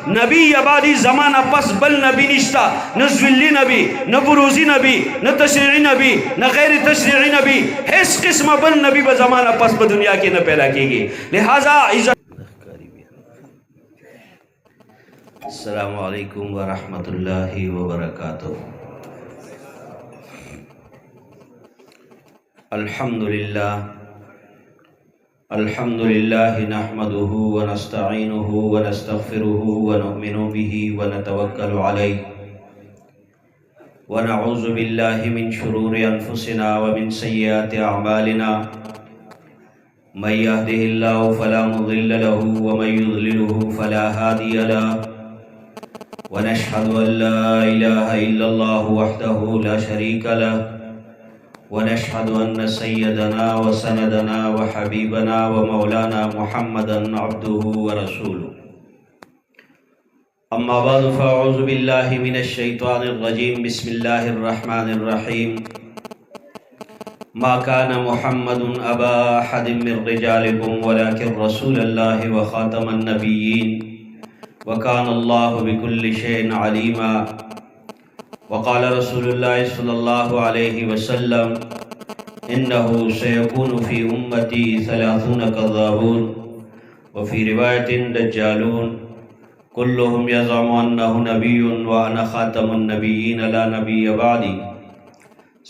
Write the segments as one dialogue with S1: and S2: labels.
S1: नबी यबादी ज़माना पस बल नबी निश्ता, न ज़िल्ली नबी, न बुरूज़ी नबी, न तशरीई नबी, न गैर तशरीई नबी, इस किस्म बल नबी ब ज़माना पस ब दुनिया के न पैदा कीगी। लिहाजा अस्सलामु अलैकुम व रहमतुल्लाहि व बरकातुहू। अल्हम्दुलिल्लाह नहमदुहु व नस्तईनुहु व नस्तगफिरुहु व नुमिनु बिही व नतवक्कलु अलैहि व नऊज़ु बिल्लाहि मिन शुरूरि अनफुसिना व मिन सय्यिआति अअमालिना मन यहदिहिल्लाहु फला मुदिल्ल लहु व मन युद्लिलहु फला हादिय लहु व नशहदु अन ला इलाहा इल्लल्लाहु वहदहु ला शरीका लहु व नशहदु अन्न सय्यदना व सनदना व हबीबना व मौलाना मुहम्मदन अब्दुहु व रसूलुहु। अम्मा बअद फ़अऊज़ु बिल्लाहि मिनश शैतानिर रजीम। बिस्मिल्लाहिर रहमानिर रहीम। मा काना मुहम्मदुन अबा अहदिम मिर रिजालिकुम वलाकिन रसूलल्लाहि व खातमन नबिय्यीन व काना अल्लाहु बिकुल्लि शैइन अलीमा। वक़ाल रसूलुल्लाह सल्लल्लाहु अलैहि वसल्लम इन्नहु सयकूनु फ़ी उम्मती सलासून कज़्ज़ाबून व फ़ी रिवायतिन दज्जालून कुल्लुहुम यज़अमु अन्नहु नबिय्युन व अना ख़ातमुन नबिय्यीन ला नबिय्य बअदी।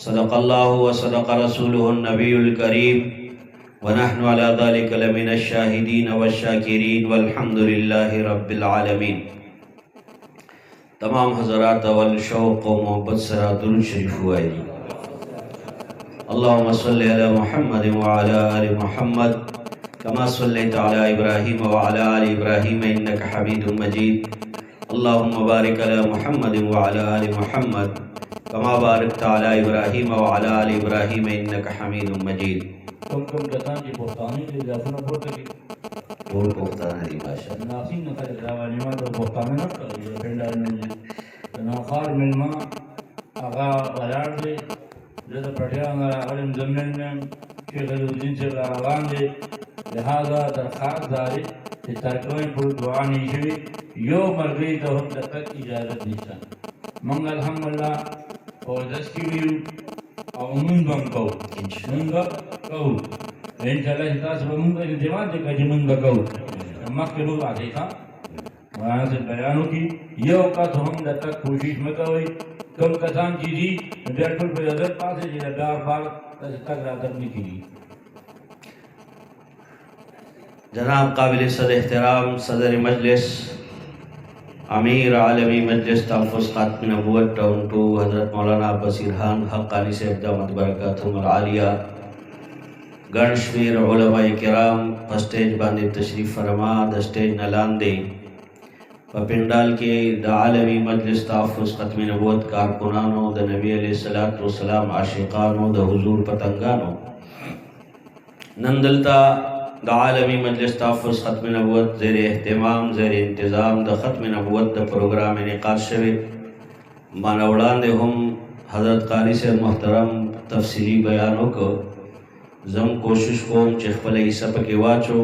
S1: सदक़ल्लाहु व सदक़ रसूलुहुन नबियुल करीम व नहनु अला ज़ालिका लमिनश शाहिदीन वश्शाकिरीन वल्हम्दुलिल्लाहि रब्बिल आलमीन। तमाम हज़रात अवल शौक़ व मोहब्बत सरा दुरूद शरीफ हुआ जी। अल्लाहुम्मा सल्लि अला मुहम्मद व अला आलि मुहम्मद कमा सल्लैता अला इब्राहीम व अला आलि इब्राहीम इन्नका हमीदुम मजीद। अल्लाहुम्मा बारिक अला मुहम्मद व अला आलि मुहम्मद कमा बारकता अला इब्राहीम व अला आलि इब्राहीम इन्नका हमीदुम मजीद।
S2: तुम जतांची पोतानी के जाफना पोता की
S1: बोल पोताना दी भाषा
S2: नासिन न करे दावानी मा तो पोताने न करे पेंडा ने ना खार मिलमा आगा वलार दे जदा पढ़िया हमारा अलम जमीन में शेख अलुद्दीन से रावान दे लिहाजा दरखास्त दारी कि तरकवे पुर दुआ निशवी यो मरगी तो हम तक इजाजत निशान मंगल अल्हम्दुलिल्लाह और 10 की भी और मुंगम को मुंगा को इंशाल्लाह हितास मुंगा जवाब दे का मुंगा को मक्के लोग आते था वहां से बयानों की ये औकात हम तक कोशिश मत होई कम कसान चीजी बिल्कुल पे हजरत पास है जिला बार बार तक रात नहीं की।
S1: जनाब काबिल सद एहतराम सदर मजलिस अमीर आलमी मजलिस तहफ़्फ़ुज़ ख़ात्म नबुव्वत टाउन 2 हज़रत मौलाना बसीर खान हक़्क़ानी साहब दामत बरकातुहुमुल आलिया गणशवीर उलमाए किराम स्टेज बांधे तशरीफ़ फरमा द स्टेज नलांदे व पिंडाल के द आलमी मजलिस तहफ़्फ़ुज़ ख़ात्म नबुव्वत कारकुनानो द नबी अलैहिस्सलातु वस्सलाम आशिक़ानो द हुज़ूर पतंगानो नंदलता द आलमी मजलिस तहफ़्फ़ुज़ ख़त्म नबुव्वत ज़ेर एहतमाम ज़ेर इंतज़ाम द ख़त्म नबुव्वत द प्रोग्राम इनेक़ाद शवे मानवड़ांदे हम हज़रत क़ारी से मोहतरम तफसीली बयानों को जम कोशिश कोम चिखपल ईसा के वाचो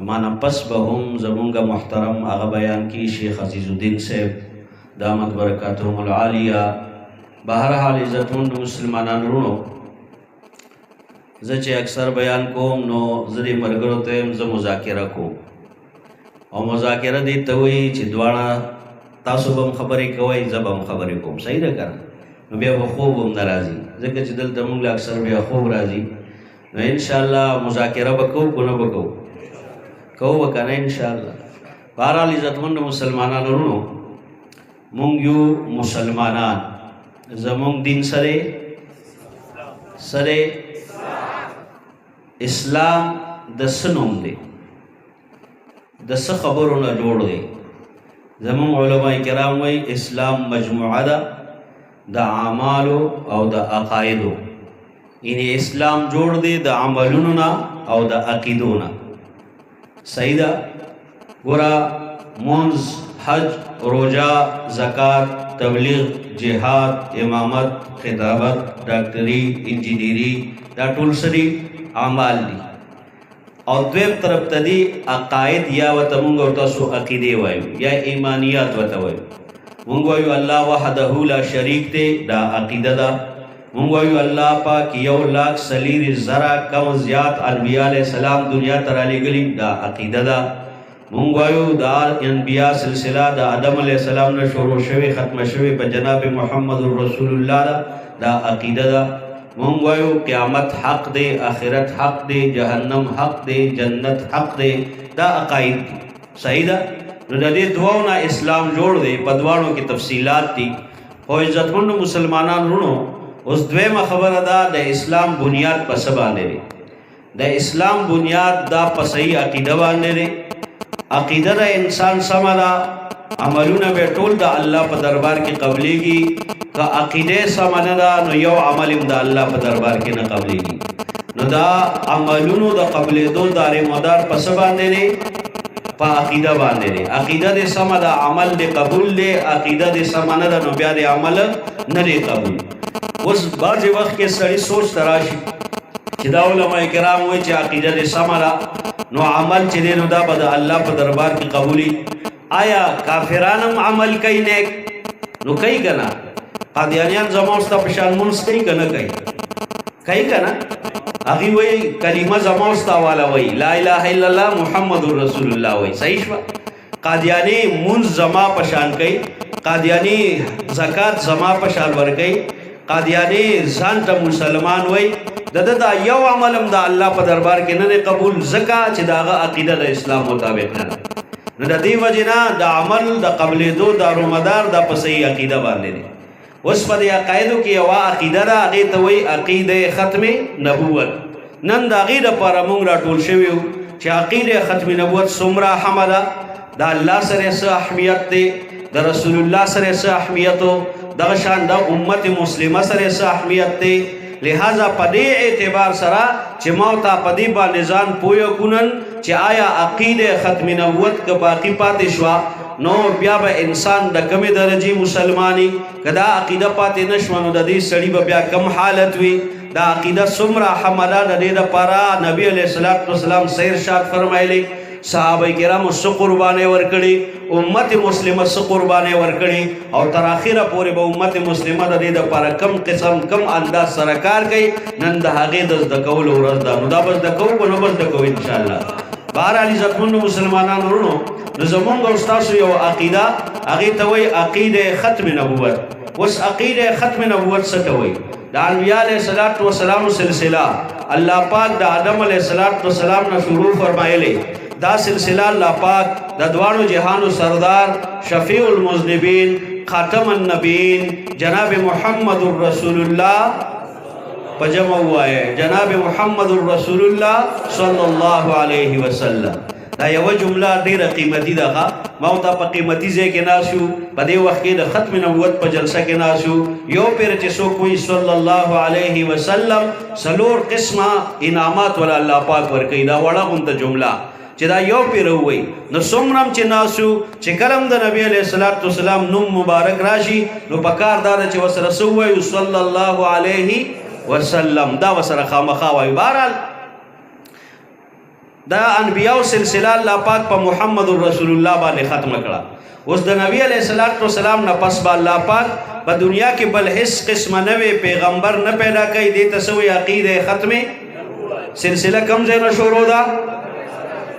S1: माना पस बहम जमुंगा मोहतरम आगा बयान की शेख अज़ीज़ुद्दीन साहब दामत बरकातुहुमुल आलिया। बहरहाल इज़्ज़तमंद मुसलमानान रुणो ज़चे अक्सर बयान कोम नो ज़री मरगरो तेम ज़ मुज़ाकिरा को और मुज़ाकिरा दी तवई चिदवाना तासु बम खबरें कोई ज़बम खबरें कोम सही न कर बे खूब हम नाराज़ी ज़के चिदल तमुंग अक्सर बे खूब राज़ी न इंशाअल्लाह मुज़ाकिरा बको को न बको को बकना इंशाअल्लाह। बहरहाल इज़्ज़तमंद मुसलमानान रुनो मुंग यू मुसलमानान ज़मुंग दिन सरे सरे इस्लाम दस नोम दे दस खबरों न जोड़ दे ज़मुन उलमाए किराम वही इस्लाम मजमुआ द आमालो और द अकायदो इन्हें इस्लाम जोड़ दे द अमलुना और द अकीदोना सईदा गोरा मुंज हज रोजा ज़कात तबलीग जिहाद इमामत खिताबत डॉक्टरी इंजीनियरी दा टूलसरी आमाल दी او دویم طرف ته دي عقاید یا ورته موږ او تاسو عقیدې وایو یا ایمانیات ورته وایو. موږ وایو الله وحده لا شریک دی، دا عقیده ده. موږ وایو الله پاک 1,40,000 کم زیات انبیاء علیہ السلام دنیا ته رالیږلي، دا عقیده ده. موږ وایو دا انبیاء سلسله د آدم علیہ السلام نه شروع شوی ختمه شوی په جناب محمد رسول الله ده، دا عقیده ده. موږ وایو قیامت حق دی، آخرت حق دی، جهنم حق دی، جنت حق دی، دا عقاید دي. صحیح ده. نو د دې دوو نه اسلام جوړ دی، په دواړو کې تفصیلات دي. خو عزتمنو مسلمانانو ورونو، اوس دویمه خبره ده د اسلام بنیاد په څه باندې دی. د اسلام بنیاد دا په صحیح عقیده باندې دی. عقیده د انسان سمه ده، عملونه به ټول د الله په دربار کې قبلېږي. که عقیده سمه نه ده نو یو عمل هم د الله په دربار کې نه قبلېږي. نو دا عملونو د قبلېدو دارې مدار په څه باندې دی؟ په عقیده باندې دی. عقیده دې سمه ده، عمل دې قبول دی. عقیده دې سمه نه ده نو بیا دې عمل نه دی قبول. اوس بعضې وخت کې سړي سوچ ته راشي چې دا علماء کرام وایي چې عقیده دې سمه ده نو عمل چې دی نو دا به د الله په دربار کې قبولي. آیا کافران هم عمل کوي نیک؟ نو کوي که نه؟ قادیانیان زما ستا په شان مونځ کوي که نه کوي؟ کوي که نه؟ هغوی وایي کلمه زما ستا والا وایي لا اله الا الله محمد رسول الله وایي. صحیح شوه؟ قادیاني مونځ زما په شان کوي، قادیاني زکات زما په شان ورکوي، قادیاني ځان ته مسلمان وایي. د ده دا یو عمل هم د الله په دربار کې نه دی قبول، ځکه چې د هغه عقیده د اسلام مطابق نه ده. نو د دې وجې نه د عمل د قبلېدو دارومدار دا په صحیح عقیده باندې دی. اوس په دې عقایدو کې یوه عقیده ده، هغې ته وایي عقیده ختم نبوت. نن د هغې دپاره موږ راټول شوي یو چې عقیده ختم نبوت څومره اهمه ده، د الله سره څه اهمیت دی، د رسول الله سره څه اهمیت و، دغه شان د امت مسلمه سره څه اهمیت دی. لہذا په دې اعتبار سره چې ما ته په دې باندې ځان پوه کړو چې آیا عقیده ختم نبوت که باقي پاتې شوه نو بیا به انسان د کمې درجې مسلماني، که دا عقیده پاتې نه شوه نو د دې سړي به بیا کم حالت وي. دا عقیده څومره حمله د دې دپاره نبي علیه السلام څه ارشاد فرمایلی، صحابه کرامو څه قربانۍ ورکړي، امت مسلمه څه قربانۍ ورکړي، او تر اخره پورې به امت مسلمه د دې دپاره کم قسم کم انداز سره کار کوي. نن د هغې د زده کولو ورځ ده، نو دا به زده کوو که نه به زده کوو انشاءالله. بهرحال عزتمنو مسلمانانو ورونو، نو زمونږ او ستاسو یو عقیده هغې ته وایي عقیده ختم نبوت. اوس عقیده ختم نبوت څه ته وایي؟ د انبیاء علیه السلام سلسله الله پاک د آدم علیه السلام نه شروع فرمایلی. دا سلسله الله پاک د دواړو جهانو سردار شفیع المذنبین خاتم النبیین جناب محمد رسول الله په جمع ووایه جناب محمد رسول الله صلی الله علیه وسلم. دا یوه جمله ډېره قیمتي ده. ما ورته په قیمتي ځای کې ناست یو، په دې وخت کې د ختم نبوت په جلسه کې ناست یو. یو پیر چې څوک وایي صلی الله علیه وسلم 4 قسمه انعامات ولا الله پاک ورکوي. دا وړه غونته جمله چې دا یو پیر ووایي نو څومره هم چې ناست یو چې کله هم د نبي علیه السلام نوم مبارک راشي نو پکار دا ده چې ورسره څه ووایو صلی الله علیه وسلم، دا ورسره خامخا وایو. بهرحال دا انبیاء سلسله الله پاک په محمد رسول الله باندې ختم کړه. اوس د نبی علیه السلام نه پس به الله پاک په دنیا کې بل هیڅ قسمه نوی پیغمبر نه پیدا کوي. دې ته څه وایي؟ عقیده ختم سلسله کوم ځای نه شروع ده؟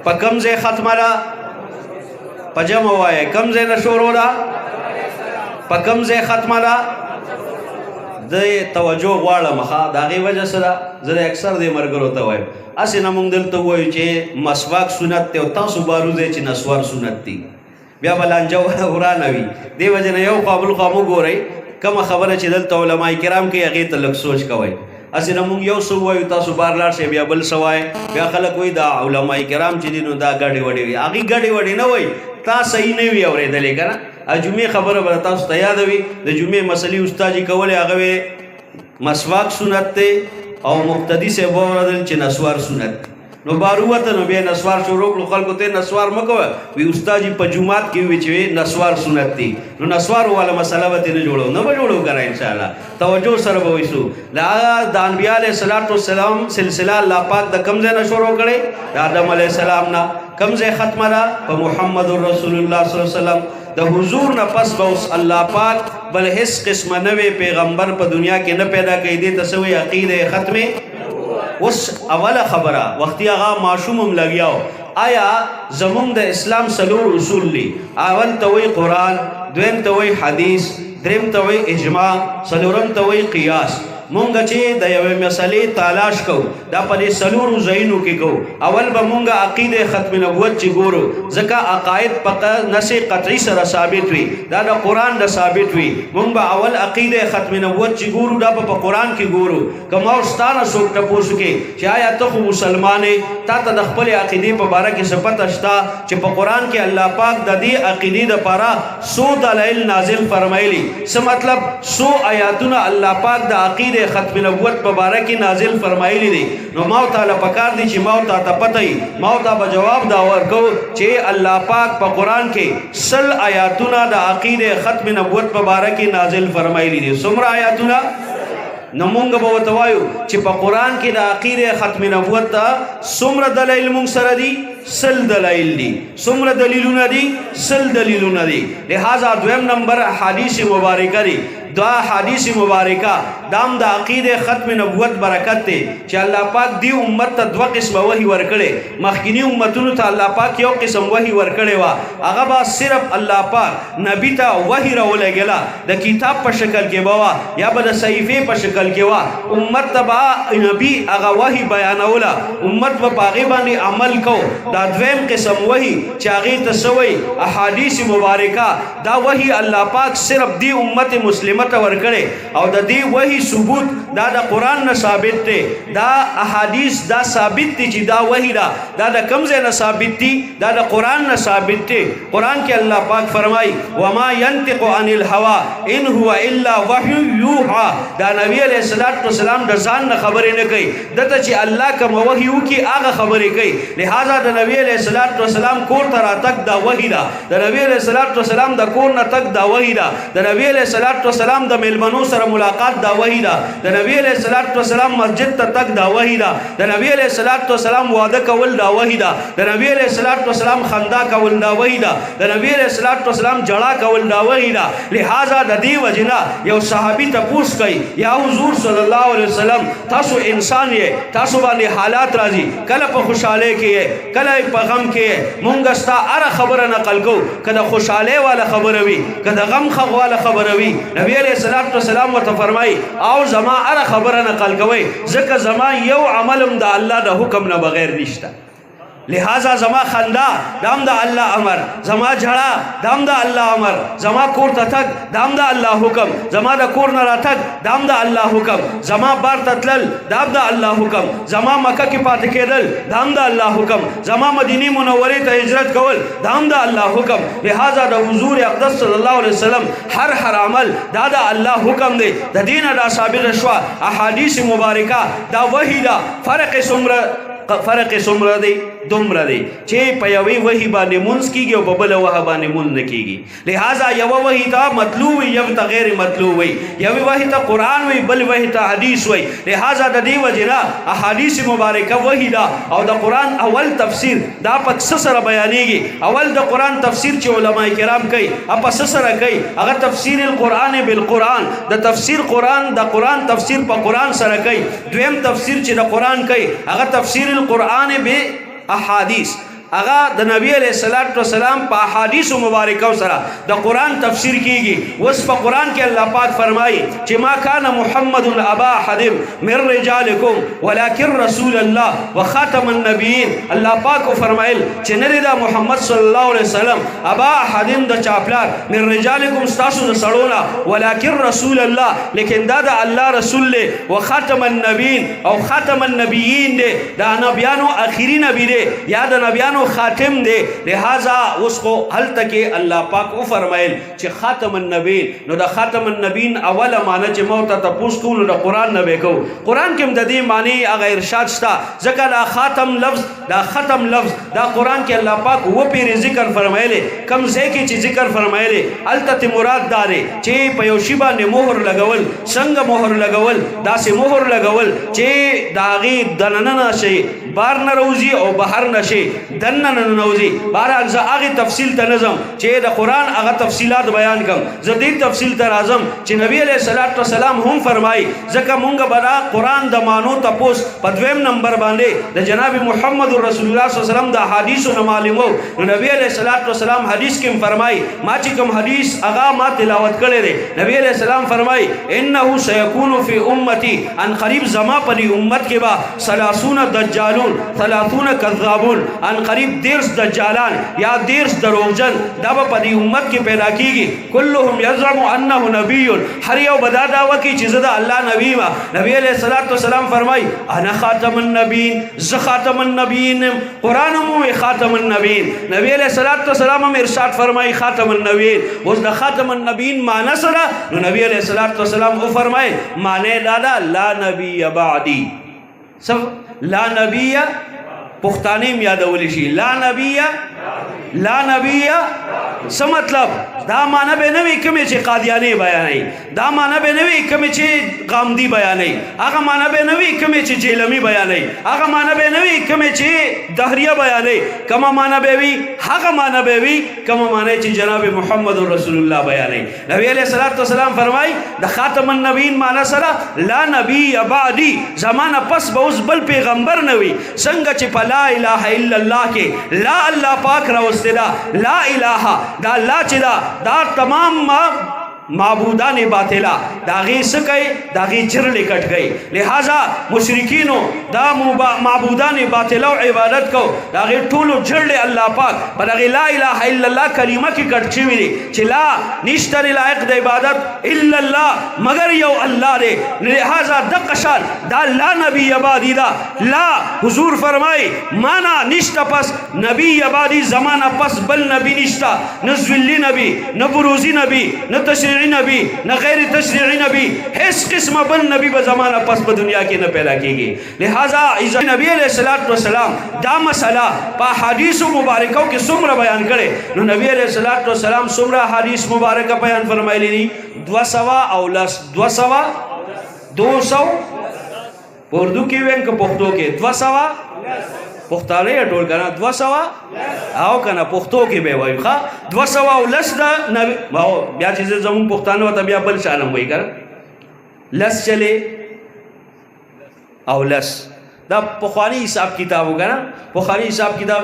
S1: په کوم ځای ختمه ده؟ په جمع وایه کوم ځای نه شروع ده؟ په کوم ځای ختمه ده؟ د توجه غواړم ښه، د هغې وجه څه ده؟ زه د اکثر دې ملګرو ته وایم هسې نه موږ دلته ووایو چې مسواک سنت دی او تاسو به روزئ چې نسوار سنت دی، بیا به لانجه ورانه وي. دې وجې نه یو خوا بل خوا مه ګورئ. کومه خبره چې دلته علما کرام کوي هغې ته لږ سوچ کوئ. هسې نه موږ یو څه ووایو تاسو بار لاړ شئ بیا بل څه وایئ. بیا خلک وایي دا علما کرام چې دي نو دا ګډې وډې وي. هغې ګډې وډې نه وایي، تا صحیح نه وي اورېدلې که نه. جمعې خبره به تاسو ته یاده وي. د جمعې مسلې استاد یې کولې هغه مسواک سنت دی او مقتدي صاحب واورېدل چې نسوار سنت. نو باروت نو بیا نسوار شروع کړو خلکو ته نسوار مکوه وی استاد په جمعات کې وی چې نسوار سنت دي نو نسوار والا مسله به نه جوړو نه به جوړو کنه ان شاء الله توجه سره به وایسو لا د انبیاء علیه الصلاۃ والسلام سلسله الله پاک د کوم ځای نه شروع کړي د آدم علیه السلام نه کوم ځای ختمه ده په محمد رسول الله صلی الله علیه وسلم د حضور نه پس به اوس الله پاک بل هیڅ قسمه نوې پیغمبر په دنیا کې نه پیدا کړي دي تسوي عقیده ختمه اوس اوله خبره وختي هغه معشوم هم لګیاو آیا زمونږ د اسلام سلور اصول دي اول ته وی قرآن دویم ته وی حدیث دریم ته وی اجماع څلورم ته وی قیاس مونږ چې د یوې مسلې تلاش کوو دا په دې سلورو ځایونو کې کوو اول به مونږ عقیده ختم نبوت چې ګورو ځکه عقاید په نص قطعي سره ثابت وي دا د قرآن د ثابت وي مونږ به اول عقیده ختم نبوت چې ګورو دا په قرآن کې ګورو که ما ستانه څوک تپوس کې چې آیا ته خو مسلمان یې تا ته د خپلې عقیدې په باره کې څه پته شته چې په قرآن کې الله پاک د دې عقیدې دپاره څو دلایل نازل فرمایلي څه مطلب څو آیاتونه الله پاک د عقیدې ختم نبوت په باره کې نازل فرمایلی دي نو ما تعالی پکار دي چې ما ته پته وي ما ته به جواب دا ورکو چې الله پاک په قرآن کې سل آیاتونه د عقیده ختم نبوت په باره کې نازل فرمایلی دي څومره آیاتونه نو مونږ به ورته وایو چې په قرآن کې د عقیده ختم نبوت ته څومره دلایل مونږ سره دي سل دلایل دي څومره دلیلونه دي سل دلیلونه دي لہذا دویم نمبر حدیث مبارکه دي دا حدیث مبارکه دام د عقیده ختم نبوت برکت ته چې الله پاک دی امت ته دوه قسمه وحی ورکړي مخکینی امتونو ته الله پاک یو قسم وحی ورکړي وا هغه با صرف الله پاک نبی ته وحی راولګلا د کتاب په شکل کې بوا یا به د صحیفه په شکل کې وا امت ته با نبی هغه وحی بیانولا امت په پاغي باندې عمل کو دا دویم قسم وحی چې هغه ته سوی احادیث مبارکه دا وحی الله پاک صرف دی امت مسلمه ورکړي او د دې وحی ثبوت دا د قرآن نه ثابت دی دا احادیث دا ثابت دي چې دا وحی دا د کوم ځای نه ثابت دي دا د قرآن نه ثابت دی قرآن کې الله پاک فرمایي وما ينطق عن الهوى ان هو الا وحی یوحى دا نبی علیہ الصلوۃ والسلام د ځان نه خبرې نه کوي دته چې الله کوم وحی وکي هغه خبرې کوي لہذا د نبی علیہ الصلوۃ والسلام کور ته راتګ دا وحی دا د نبی علیہ الصلوۃ والسلام د کور نه تک دا وحی دا د نبی علیہ الصلوۃ والسلام د میلمنو سره ملاقات دا وحی دا د نبی علیہ الصلوۃ والسلام مسجد ته تک دا وحی دا د نبی علیہ الصلوۃ والسلام واده کول دا وحی دا د نبی علیہ الصلوۃ والسلام خندا کول دا وحی دا د نبی علیہ الصلوۃ والسلام جړه کول دا وحی دا لہذا د دې وجنا یو صحابي تپوس کوي یا حضور صلی الله علیه وسلم تاسو انسان یې تاسو باندې حالات راځي کله په خوشاله کې کله په غم کې مونږ ستا اره خبره نقل کو کله خوشاله والا خبره وي کله غم والا خبره وي نبی علیہ الصلوۃ والسلام ورته فرمایي او زما اره خبره نقل کوي ځکه زما یو عملم د الله د حکم نه بغیر نشته لہذا زما خندا دام دا اللہ امر زما جھڑا دام دا اللہ امر زما کور تتک دام دا اللہ حکم زما دا کور نرا تک دام دا اللہ حکم زما بار تتلل دام دا اللہ حکم زما مکہ کی پات کېدل دام دا اللہ حکم زما مدینی منوری ته ہجرت کول دام دا اللہ حکم لہذا دا حضور اقدس صلی اللہ علیہ وسلم ہر عمل دا دا اللہ حکم دے دا دین دا ثابت شوا احادیث مبارکہ دا وحی دا فرق سمره دی دومره دی چې په یوې وحی باندې مونږ کیږي او په بل وحی باندې مونږ نه کیږي لہذا یو وحی ته مطلوب وي یو ته غیر مطلوب وي یو وحی ته قرآن وي بل وحی ته حدیث وي لہذا د دې وجنا احادیث مبارکه وحی دا او د قرآن اول تفسیر دا په سره بیانېږي اول د قرآن تفسیر چې علما کرام کوي په سره کوي هغه تفسیر القرآن بالقرآن د تفسیر قرآن د قرآن تفسیر په قرآن سره کوي دویم تفسیر چې د قرآن کوي هغه تفسیر القرآن به احادیث اغا د نبی علیہ الصلوۃ والسلام په احادیث مبارکه سره د قرآن تفسیر کیږي وس په قرآن کې الله پاک فرمایي چې ما کان محمد ابا احد من رجالکم ولکن رسول الله وخاتم النبیین الله پاک فرمایل چې نه دا محمد صلی الله علیه وسلم ابا احد د چاپلار من رجالکم تاسو د سړونا ولکن رسول الله لیکن دا د الله رسول له وخاتم النبیین او خاتم النبیین دا نبیانو اخیری نبی دی یا د نبیانو خاتم دی. لہذا اوس خو هلته کې الله پاک وفرمایل چې خاتم النبیین. نو د خاتم النبیین اوله معنی چې موږ ته تپوس کوو نو د قرآن نه به کوو. قرآن کې هم د دې معنی هغه ارشاد شته، ځکه دا خاتم لفظ دا ختم لفظ دا قرآن کې الله پاک و پیرې ذکر فرمایلی. کم ځای کې چې ذکر فرمایلی هلته مراد دا دی چې په یو شي باندې مهر لګول. څنګه مهر لګول؟ داسې مهر لګول چې د هغې دننه نه شي بار نه روزي او بهر نه شي دننه نه نوځي. بهرحال زه هغې تفصیل ته نه ځم چې د قرآن هغه تفصیلات بیان کړم. زه دې تفصیل ته راځم چې نبی علیه الصلاة والسلام هم فرمایي. ځکه مونږ به دا قرآن د معنو تپوس په دویم نمبر باندې د جناب محمد رسول الله صلی الله علیه وسلم د احادیثو نه معلومو. نو نبی علیه الصلاة والسلام حدیث کې فرمایي، ما چې کوم حدیث هغه ما تلاوت کړی دی، نبی علیہ السلام فرمائی انہو سیکون فی امتی، ان قریب زما پری امت کے با 30 دجالون 30 کذابون، ان قریب 30 دجالان یا 30 دروغجن دا با پری امت کے پیدا کی گی. کلهم یزعم انہو نبی، ہر یو بدا دعوی کی چیز دا اللہ نبی ما. نبی علیہ السلام فرمائی انا خاتم النبین، ز خاتم النبین، قرآن مو خاتم النبین. نبی علیہ السلام ارشاد فرمائی خاتم النبین. اس دا خاتم النبین معنی سره نو نبی علیہ الصلوۃ والسلام او فرمائے معنی دادا لا نبی بعدی. سب لا نبی پختانی میں یادولی شي لا نبی لا نبی څه مطلب؟ دا معنی به نه وي کومې چې قادیانې بیانوي، دا معنی به نه وي کومې چې غامدي بیانوي، هغه معنی به نه وي کومې چې جیلمي بیانوي، هغه معنی به نه وي کومې چې دهریه بیانوي. کومه معنی به وي؟ هغه معنی به وي کومه معنی چې جناب محمد رسول الله بیانوي. نبی علیہ الصلوۃ والسلام فرمایي د خاتم النبیین معنی سره لا نبی بعدی، زمانہ پس به اوس بل پیغمبر نه وي. څنګه چې په لا اله الا الله کې لا الله پاک راوستي دا لا الہ دا اللہ چی دا تمام معبودان باطلہ دا غی سکئی دا غی چرلی کٹ گئی. لہذا مشرکینو دا معبودان باطلہ و عبادت کو دا غی طولو جرلی اللہ پاک پر دا غی لا الہ الا اللہ کلمہ کی کٹ چیوی دی چی لا نشتر لائق دا عبادت الا اللہ مگر یو اللہ دے. لہذا دقشان دا لا نبی عبادی دا لا حضور فرمائی مانا نشتا پس نبی عبادی زمانہ پس بل نبی نشتا، نزولی نبی نبروزی نبی نتشریعی نبی نہ غیر تشریعی نبی، اس قسم بل نبی بزمانہ پس پا دنیا کی نہ پیدا کی گئی. لہذا نبی علیہ السلام دا مسئلہ پا حدیث مبارکوں کی سمرہ بیان کرے. نو نبی علیہ السلام سمرہ حدیث مبارکہ بیان فرمائی لینی 200 او لس 200 اردو کی وین کا پختو کے 200 پختانے ټول کنا 200 او کنا پختو کې به وایو ښا 200 او لس دا نبی بیا چې زمون پختانه وته بیا بل شانم وای کړ لس چلے او لس دا پخوانی حساب کتاب وګڼه. پخوانی حساب کتاب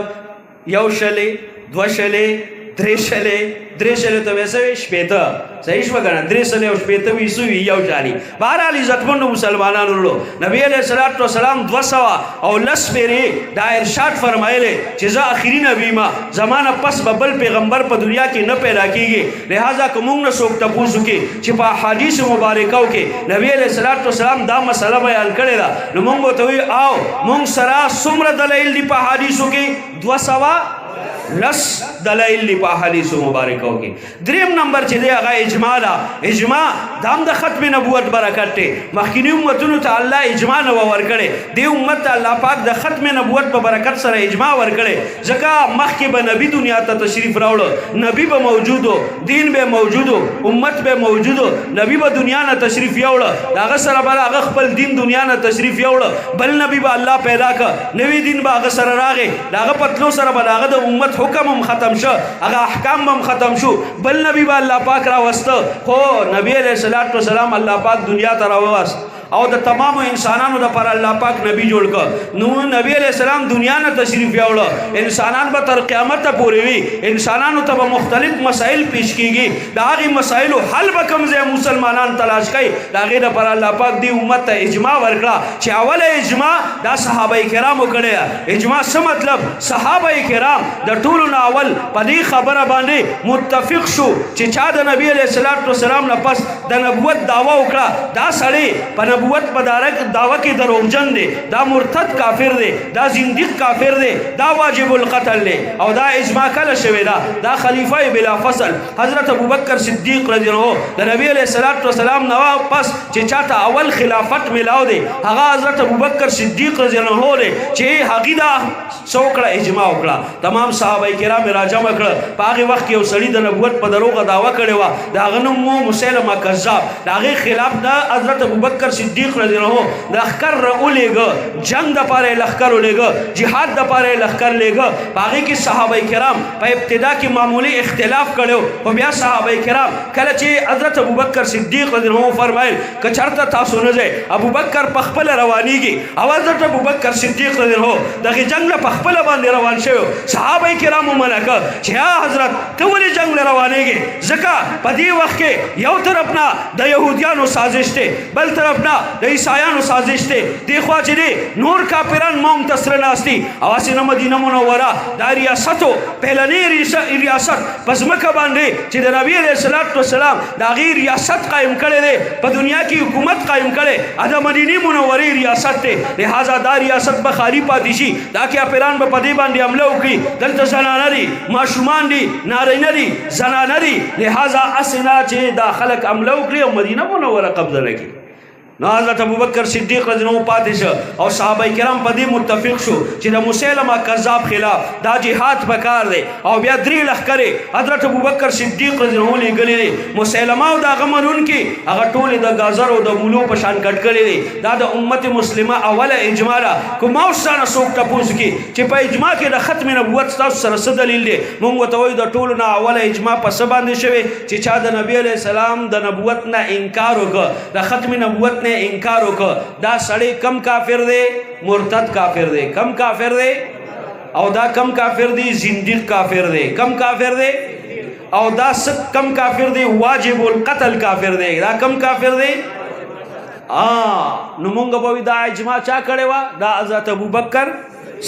S1: یو شلے دو شلے درې شلے ته ویسوي شپېته صحیح شو کنه 3 شلے او شپېته ویسو یو شالي. بهرحال عزتمن مسلمانانو ورو نبی علیہ الصلوۃ والسلام 200 او لس پیری دا ارشاد فرمایله چې زه اخري نبی ما زمانہ پس بل پیغمبر په دنیا کې نه پیدا کیږي. لہذا کوم نه څوک تاسو کې چې په حدیث مبارکاو کې نبی علیہ الصلوۃ والسلام دا مسله بیان کړی دا نو موږ ته وی او موږ سره څومره دلایل دی په حدیثو کې 200 لس دلائل لی پا حدیث مبارکوں کی. دریم نمبر چی دے اگا اجماع دا اجماع دام دا ختم نبوت برکت تے مخینی امتونو تا اللہ اجماع نو ورکڑے دے امت تا اللہ پاک دا ختم نبوت پا برکت سر اجماع ورکڑے. زکا مخ کی با نبی دنیا تا تشریف راوڑو نبی با موجودو دین بے موجودو امت بے موجودو نبی با دنیا نا تشریف یوڑو دا اغا سر بلا اغا خپل دین دنیا نا تشریف یوڑو بل نبی با اللہ پیدا کا نوی دین با اغا سر راگے دا اغا پتلو سر بلا اغا دا امت حکم هم ختم شو اگا احکام هم ختم شو بل نبی با اللہ پاک را وسط خو نبی علیہ السلام اللہ پاک دنیا تا را وست او د تمام انسانانو د پر الله پاک نبی جوړ ک. نو نبی علیہ السلام دنیا نه تشریف یوړ انسانان به تر قیامت پورې وي انسانانو ته مختلف مسائل پیش کیږي دا غي مسائل حل به کوم ځای مسلمانان تلاش کوي دا غي د پر الله پاک دی امت ته اجماع ورکړه چې اوله اجماع دا صحابه کرامو کړي. اجماع څه مطلب؟ صحابه کرام د ټولو نه اول په دې خبره باندې متفق شو چې چا د نبی علیہ السلام نه پس د نبوت دعوا وکړه دا سړی په نبوت په دعوه کې دروغجن دی، دا مرتد کافر دی، دا زندیق کافر دی، دا واجب القتل دی. او دا اجماع کله شوی دا خلیفہ بلا فصل حضرت ابوبکر صدیق رضی الله عنه د نبی علیہ الصلوۃ والسلام نو پس چې چاته اول خلافت ملاو دی هغه حضرت ابوبکر صدیق رضی الله عنه دی چې هغه دا څوکړه اجماع وکړه. تمام صحابه کرام راجمع کړه. په هغه وخت کې یو سړی د نبوت په دروغه دعوه کړې و، دا غنوم مسیلمه کذاب. دا هغه خلاف د حضرت ابوبکر صدیق رضی الله عنه د لخر اولېګ جنگ د پاره لخر اولېګ jihad د پاره لخر لېګ. په هغه کې صحابه کرام په ابتدا کې معمولی اختلاف کړو، خو بیا صحابه کرام کله چې حضرت ابوبکر صدیق رضی الله عنه فرمایل که چرته تاسو نه ځئ ابوبکر په خپل روانيږي، او حضرت ابوبکر صدیق رضی الله عنه دغه جنگ په خپل باندې روان شوی. صحابه کرامو ملک چې حضرت ته ولې جنگ له روانېږي؟ ځکه په دې وخت کې یو طرف نه د يهوديانو سازش دی، بل طرف نه د عیسایانو سازش دی، دی خوا چې دی نور کافران منتصر ناستی. او اسنه مدینه منوره د ریاستو پهلنی ریاست پس مکه باندې چې د نبی علیہ الصلوۃ والسلام د غیر ریاست قائم کړي دی، په دنیا کې حکومت قائم کړي د مدینه منوره ریاست ته. لہذا دا ریاست به خالی پاتې شي، دا کافران به په دې باندې حمله وکړي. دلته زنانه دي، ماشومان دي، نارینه دي، زنانه دي. لہذا اسنه چې دا خلک حمله وکړي او مدینه منوره قبضه لګي. نو حضرت ابوبکر صدیق رضی الله عنه پاتې شو او صحابه کرام په دې متفق شو چې د مسیلمه کذاب خلاف دا جهاد پکار دی. او بیا درې لښکرې حضرت ابوبکر صدیق رضی الله عنه لېږلي دي. مسیلمه او د هغه منونکي هغه ټولې د ګازر او د مولو په شان کټ کړي دي. دا د امت مسلمه اوله اجماع ده. که ما اوس څه څوک تپوس کړي چې په اجماع کې د ختم نبوت ستاسو سره څه دلیل دی، موږ ورته وایو د ټولو نه اوله اجماع په څه باندې شوې چې چا د نبي علیه السلام د نبوت نه انکار وکړ، د ختم نبوت انکار وکړه، دا سړی کم کافر دی؟ مرتد کافر دی. کم کافر دی؟ او دا کم کافر دی؟ زندیق کافر دی. کم کافر دی؟ او دا کم کافر دی؟ واجب القتل کافر دی. دا کم کافر دی؟ نو مونږ به دا اجماع چا کړې وه؟ دا حضرت ابوبکر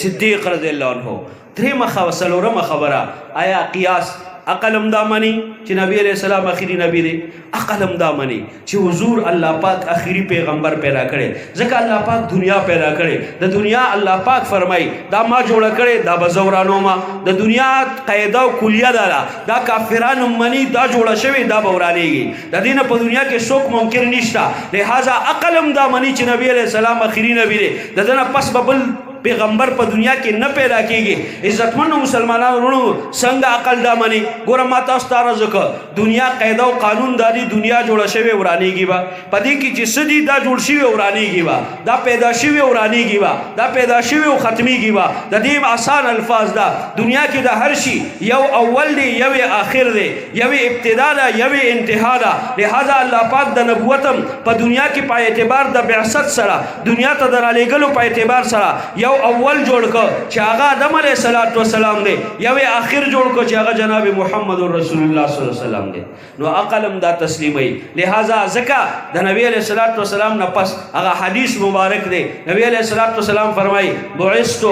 S1: صدیق رضی الله عنه. درېمه څلورمه خبره، آیا قیاس عقل هم دا مني چې نبی علیہ السلام اخیری نبی دی؟ عقل هم دا مني چې حضور الله پاک اخیری پیغمبر پیدا کړي، ځکه الله پاک دنیا پیدا کړي. د دنیا الله پاک فرمای دا ما جوړه کړي، دا بزورانو ما د دنیا قاعده او کلیه ده، دا کافرانو مني دا جوړه شوی، دا بورانېږي. د دینه په دنیا کې څوک منکر نشته. لہذا عقل هم دا مني چې نبی علیہ السلام اخیری نبی دی، د دنه پس بل پیغمبر په دنیا کې نه پیدا کیږي. عزتمنو مسلمانانو ورونو څنګه عقل دا مني؟ ګوره ما تاسو ته عرض وکړه، دنیا قاعده او قانون دادي دنیا جوړه شوې ورانېږي به، په دې کې چې څه دي دا جوړ شوي ورانېږي به، دا پیدا شوي ورانېږي به، دا پیدا شوي او ختمېږي به. د دې آسان الفاظ ده، دنیا کې د هر شي یو اول دی، یو آخر دی، یو ابتدا ده، یو انتها ده. لہذا الله پاک د نبوتم په دنیا کې په اعتبار د بعثت سره، دنیا ته د رالېږلو په اعتبار سره یو اول جوړ کو چې هغه آدم علیه السلام دی، یو آخر جوړ کو چې هغه جناب محمد رسول الله صلی الله علیه وسلم دی. نو عقل هم دا تسلیموي. لہذا ځکه د نبی علیه السلام نه پس هغه حدیث مبارک دی، نبی علیه السلام فرمایي بعثت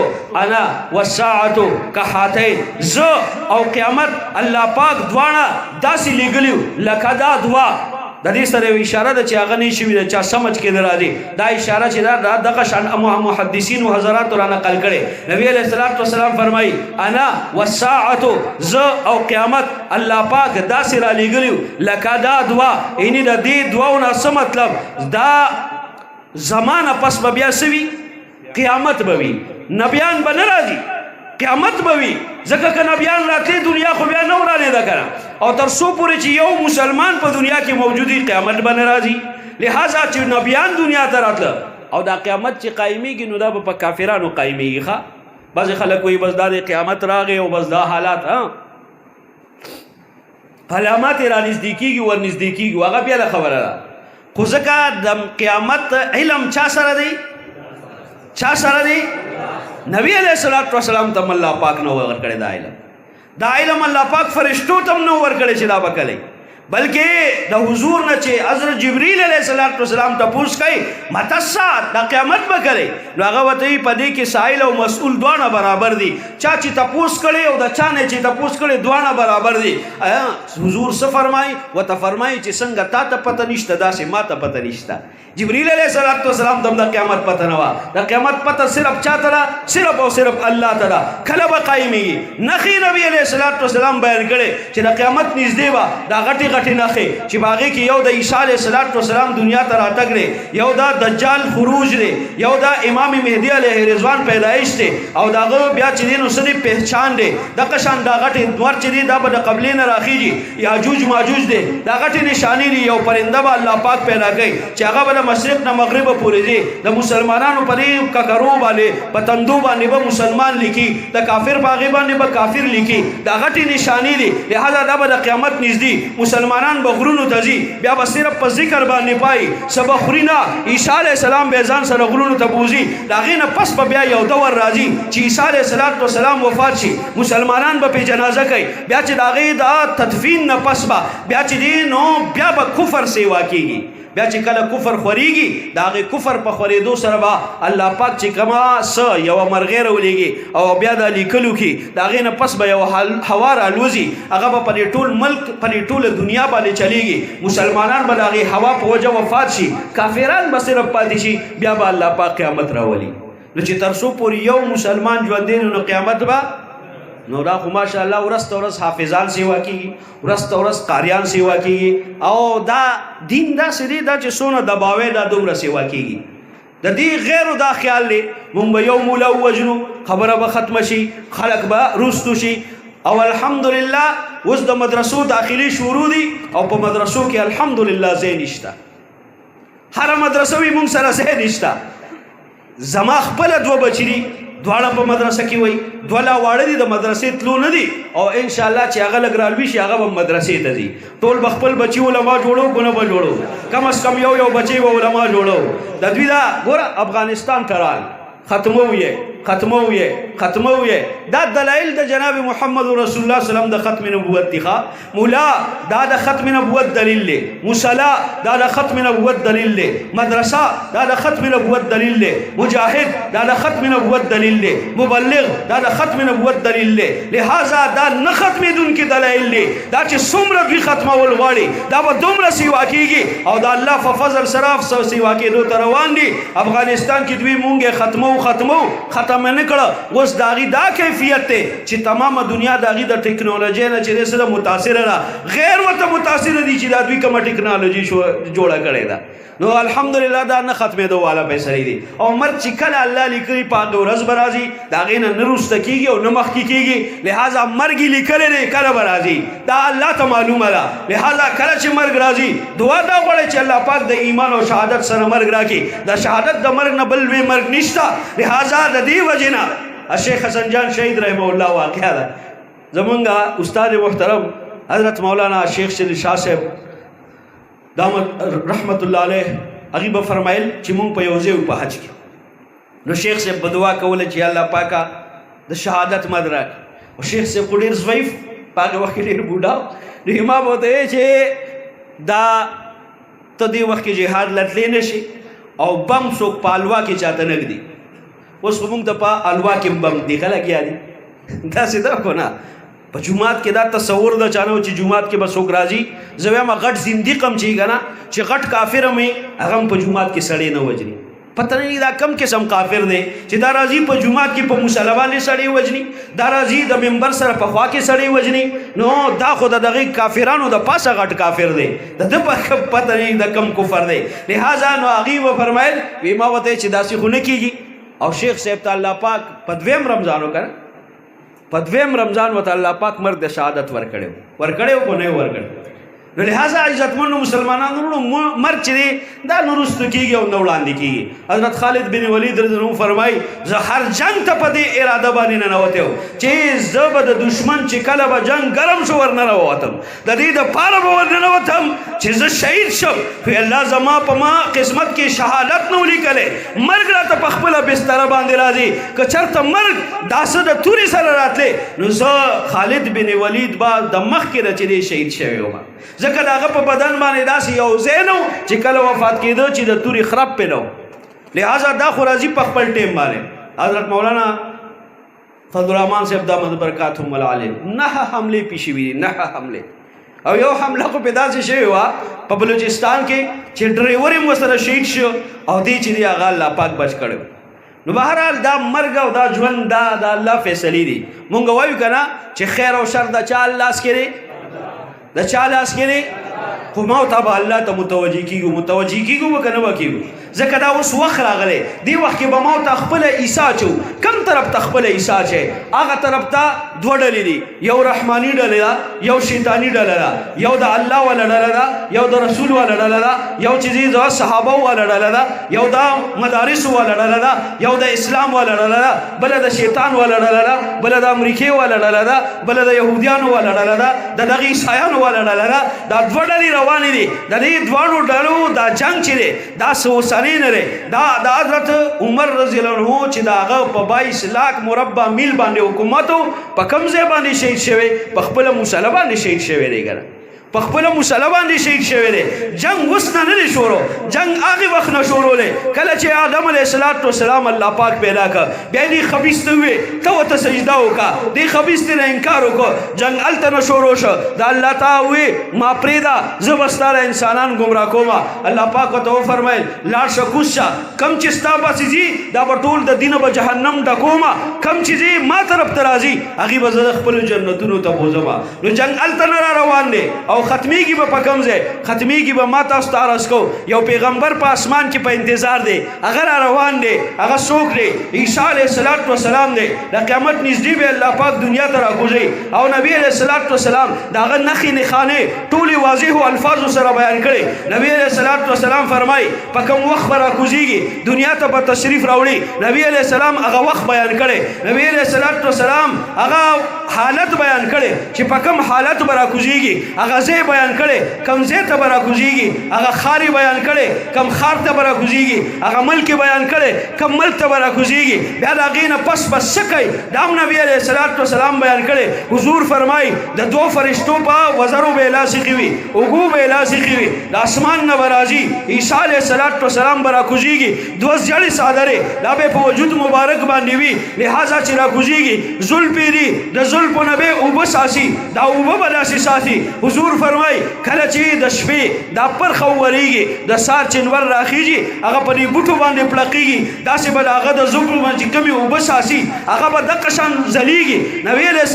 S1: انا والساعة كهاتين، زه او قیامت الله پاک دواړه داسې لېږلیو لکه دا دوا. د دې سره اشاره ده چې هغه نه شي د چا سمجھ کې نه راځي. دا اشاره چې دا دغه شان محدثین او حضرات را نقل کړي. نبی علیہ السلام فرمایي انا والساعة، ز او قیامت الله پاک داسې را لېږلیو لکه دا دوا. یعنی د دې دواو نه څه مطلب؟ دا زمانه پس به بیا سوي قیامت به وي، نبیان به نه راځي، قیامت به وي. ځکه که نبیان راتلې دنیا خو بیا نه ورانېده که نه، او تر څو پورې چې یو مسلمان په دنیا کې موجود وي قیامت به نه راځي. لہذا چې نبیان دنیا ته راتله او دا قیامت چې قایمیږي نو دا به په کافرانو قایمیږي. ښه بعضې خلک وایي بس دا د قیامت راغی او بس دا حالات علامات یې را نږدې کېږي ور نږدې کېږي، هغه بیا د خبره ده. خو ځکه د قیامت علم چا سره دی؟ چا سره دی؟ نبی علیہ السلام ته الله پاک نو ورکړی دا علم. دا علم الله پاک فرشتو ته نو ورکړی چې دا به کلی. بلکې د حضور نه چې حضرت جبرئیل علیه السلام تپوس کوي متسا د قیامت به کوي نو هغه ورته په دې کې سائل او مسئول دواړه برابر دي چا چې تپوس کړي او د چا نه چې تپوس کړي دواړه برابر دي حضور څه فرمایي ورته فرمایي چې څنګه تا ته پته نشته داسې ما ته پته نشته جبرئیل علیه السلام ته د قیامت پته نه وه د قیامت پته صرف چا ته ده صرف او صرف الله ته ده کله به قایمېږي نښې نبي علیه السلام بیان کړی چې د قیامت نږدې به دا غټې غټې نښې چې په هغې کې یو د عیسی علیه السلام دنیا ته راتګ دی یو دا دجال خروج دی یو دا امام مهدي علیه رضوان پیدایش دی او د هغه بیا چې دی نو څه دی پهچان دی دغه شان دا غټې نور چې دی دا به د قبلې نه راخېږي یاجوج ماجوج دی دا غټې نشانې دي یو پرنده به الله پاک پیدا کوي چې هغه به د مشرق نه مغربه پورې ځي د مسلمانانو په دې ککرو باندې په تندو باندې به مسلمان لیکي د کافر په هغې باندې به کافر لیکي دا غټې نشانې دي لهذا دا به د قیامت نږدې مسلمانان به غرونو ته ځي بیا به صرف په ذکر باندې پایي څه به خوري نه عیسی علیه السلام به ځان سره غرونو ته بوځي د هغې نه پس به بیا یو دور راځي چې عیسی علیه السلام وفات شي مسلمانان به پې جنازه کوي بیا چې د هغې د تدفین نه پس به بیا چې دی نو بیا به کفر سیوا کېږي بیا چې کله کفر خورېږي د هغې کفر په خورېدو سره به الله پاک چې کومه څه یوه مرغۍ راولېږي او بیا د لیکلو کې د هغې نه پس به یو هوا رالوځي هغه به په دې ټول ملک په دې ټوله دنیا باندې چلیږي مسلمانان به د هغې هوا په وجه وفات شي کافران به صرف پاتې شي بیا به الله پاک قیامت راولي نو چې تر څو پورې یو مسلمان ژوندی نو قیامت به نو دا خو ماشاءالله ورځ ته ورځ حافظان سیوا کېږي ورځ ته ورځ قاریان سیوا کېږي او دا دین داسې دی دا چې څونه دباوی دا دومره سیوا کېږي د دې غیرو دا خیال دی مونږ به یو مولا ووژنو خبره به ختمه شي خلک به رستو شي او الحمدلله اوس د مدرسو داخلي شروع دي او په مدرسو کې الحمدلله ځای نشته هره مدرسه وي مونږ سره ځای نشته زما خپله دوه بچي دي دواړه په مدرسه کې وي دوه لا واړه دي د مدرسې تلو نه دي او انشاءالله چې هغه لږ رالوي شي هغه به مدرسې ته ځي ټول به خپل بچي علما جوړو که نه به جوړو کم از کم یو بچی به علما جوړو د دوی دا ګوره افغانستان ته رال ختمویه دا دلائل د جناب محمد رسول الله سلام د ختم نبوت دي مولا دا د ختم نبوت دلیل دی مصلا دا د ختم نبوت دلیل دی مدرسه دا د ختم نبوت دلیل دی مجاهد دا د ختم نبوت دلیل دی مبلغ دا د ختم نبوت دلیل دی لہذا دا نه ختمېدونکي دلایل دی دا چې څومره دوی ختمول غواړي دا به دومره سیوا کېږي او د الله په فضل سره سیوا کېدو ته روان دي افغانستان کې دوی مونږ ختم نه کړه اوس د هغې دا کیفیت دی چې تمامه دنیا د هغې د ټکنالوژۍ نه چې دی څه ده متاثره ده غیر ورته متاثره دي چې دا دوی کومه ټکنالوژي جوړه کړې ده نو الحمدلله دا نه ختمېدو والا فیصلې دي او مرګ چې کله الله لیکلي په هغه ورځ به راځي د هغې نه نه وروسته کېږي او نه مخکې کېږي لہذا مرګ یې لیکلی دی کله به راځي دا الله ته معلومه ده لہذا کله چې مرګ راځي دعا دا غواړئ چې الله پاک د ایمان او شهادت سره مرګ راکړي د شهادت د مرګ نه بل لوی مرګ نشته لہذا د دې وجې نه شیخ حسن جان شهید رحمه الله واقعه ده زمونږ استاد محترم حضرت مولانا شیخ شلی شاه صاحب دامت رحمت الله علیه هغې به فرمایل چې مونږ په یو ځای په حج کې نو شیخ صاحب به دعا کوله چې الله پاکه د شهادت مد راکړي او شیخ صاحب خو ډېر ضعیف په هغه وخت کې ډېر بوډا نو ما به ورته ویل چې دا ته دې وخت کې جهاد لتلی نه شي او بم څوک په الوا کې چاته نه ږدي اوس خو مونږ ته په الوا کې بم دي خلک یا دي داسې ده خو نه په جومات کې دا تصور د چانه چې جومات کې به څوک راځي زه وایم غټ زندیق هم چې که نه چې غټ کافر هم وي هغه هم په جومات کې سړی نه وجني پته نه دا کم قسم کافر دی چې دا راځي په جومات کې په مصلی باندې سړی وجني دا راځي د منبر سره په خوا کې سړی وجني نو دا خو د دغې کافرانو د پاسه غټ کافر دی د ده پته نه د کم کفر دی لہذا نو هغې وفرمایل وی ما ورته چې داسې خو نه کېږي او شیخ صاحب ته الله پاک په دویم رمضان وکړه په دویم رمضان ورته الله پاک مرګ د شهادت ورکړی خو نه ورکړی نو لہذا عزتمنو مسلمانانو وروڼو مرګ چې دی دا نه وروسته کېږي او نه وړاندې کېږي حضرت خالد بن ولید رضی الله عنه فرمایي زه هر جنګ ته په دې اراده باندې ننوتی وم چې زه به د دشمن چې کله به جنګ ګرم شو ورننوتم د دې دپاره به ورننوتم چې زه شهید شم خو الله زما په ما قسمت کې شهادت نه ولیکلی مرګ راته په خپله بستره باندې راځي که چېرته مرګ داسه د تورې سره راتلی نو زه خالد بن ولید به د مخکې نه چې دی شهید شوی وم ځکه د هغه په بدن باندې داسې یو ځای نه و چې کله وفات کېده چې د تورې خراب پې نه و لہذا دا خو راځي په خپل ټیم باندې حضرت مولانا فضل الرحمن صاحب دامت برکاتهم العالم 9 حملې پې شوي دي 9 حملې او یو حمله خو پې داسې شوې وه په بلوچستان کې چې ډریور یې ورسره شهید شو او دی چې دی هغه الله پاک بچ کړی نو بهرحال دا مرګ او دا ژوند دا د الله فیصلې دي مونږ وایو که نه چې خیر او شر د چا لاس کې دی د چا لاس کې دی خو ما ته به الله ته متوجه کېږو به که نه به کېږو ځکه دا اوس وخت راغلی دې وخت کې به ما ته خپله عیسی اچو کوم طرف ته خپله عیسی اچی هغه طرف ته 2 ډلې دي یو رحماني ډلې ده یو شیطاني ډله ده یو د الله والا ډله ده یو د رسول والا ډله ده یو چې د صحابه والا ډله ده یو د مدارسو والا ډله ده یو د اسلام والا ډله ده بله د شیطان والا ډله ده بله د امریکې والا ډله ده بله د یهودیانو والا ډله ده د دغه عیسایانو والا ډله ده دا 2 ډلې روانې دي د دې 2 ډلو دا جنګ چې دی دا څه اوسنی نه دی دا د حضرت عمر رضی الله عنه چې د هغه په 22 لاک مربع میل باندې حکومت و په کوم ځای باندې شهید شوی په خپله مسله باندې شهید شوی دی که په خپله مسله باندې شهید شوی دی جنګ اوس نه دی شروع جنګ هغې وخت نه شروع دی کله چې آدم علیه السلام الله پاک پیدا کړ بیا دې خبیث ته ووې ته ورته سجده وکړه دې خبیث ته نه انکار وکړو جنګ هلته نه شروع شو د الله تعالی ووې ما پرېږده زه به ستا انسانان ګمراه کوم الله پاک ورته وفرمیل لاړ شه کوز شه کم چې ستا پسې ځي دا به ټول د دینه به جهنم ډکوم کم چې ځي ما طرف ته راځي هغې به زه د خپلو جنتونو ته بوځم نو جنګ هلته نه را روان دی او ختمیږي به په کوم ځای ختمیږي به ما تاسو ته عرض کوو یو پیغمبر په اسمان کې په انتظار دی هغه را روان دی هغه څوک دی عیسی علیه السلام دی د قیامت نږدې به الله پاک دنیا ته راکوزوي او نبی علیه السلام د هغه نښې نښانې ټولې واضحو الفاظو سره بیان کړي نبی علیه السلام فرمایي په کوم وخت به راکوزیږي دنیا ته به تشریف راوړي نبی علیه السلام هغه وخت بیان کړی نبی علیه السلام هغه حالت بیان کړي چې په کوم حالت به راکوزیږي هغه ځای بیان کړي کم ځای ته به راکوزیږي هغه ښار بیان کړي کم ښار ته به راکوزیږي هغه ملک بیان کړي کم ملک ته به راکوزیږي بیا د هغې نه پس به څه کوي دا هم نبي علیه السلام بیان کړي حضور فرمایي د 2 فرشتو په وزرو به لاصقې وي اوږو به لاصقې وي د اسمان نه به راځي عیسی علیه السلام به راکوزیږي 2 زیړې څادرې دا به په وجود مبارک باندې وي لہذا چې راکوزیږي زلفې دي د زلفو نه به اوبه ساسي دا اوبه به داسې ساتي حضور فرمای کله چې د شپې دا پرخه وورېږي د سهار چې نور راخیږي هغه په دې بوټو باندې پړقېږي داسې به د هغه د زلفو باندې چې کومې اوبه ساسي هغه به دقه شان ځلیږي نبي علیه